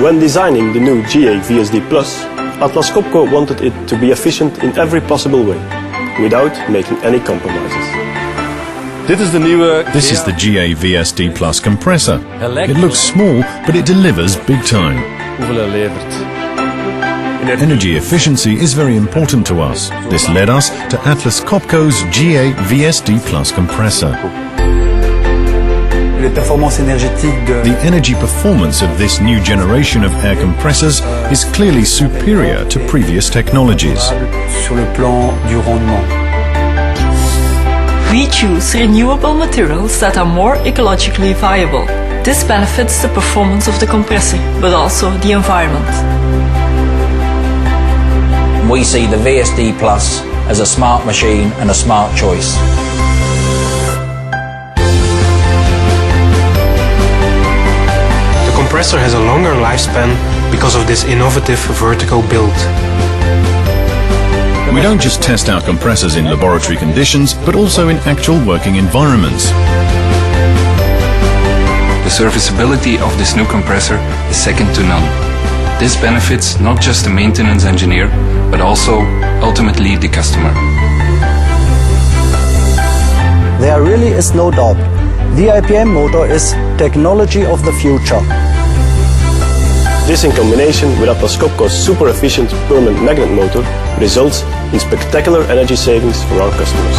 When designing the new JVA VSD Plus, Atlas Copco wanted it to be efficient in every possible way, without making any compromises. This is the JVA VSD Plus compressor. It looks small, but it delivers big time. Energy efficiency is very important to us. This led us to Atlas Copco's JVA VSD Plus compressor. The energy performance of this new generation of air compressors is clearly superior to previous technologies. We choose renewable materials that are more ecologically viable. This benefits the performance of the compressor, but also the environment. We see the VSD Plus as a smart machine and a smart choice. The compressor has a longer lifespan because of this innovative vertical build. We don't just test our compressors in laboratory conditions, but also in actual working environments. The serviceability of this new compressor is second to none. This benefits not just the maintenance engineer, but also ultimately the customer. There really is no doubt. The IPM motor is technology of the future. This in combination with Atlas Copco's super efficient permanent magnet motor results in spectacular energy savings for our customers.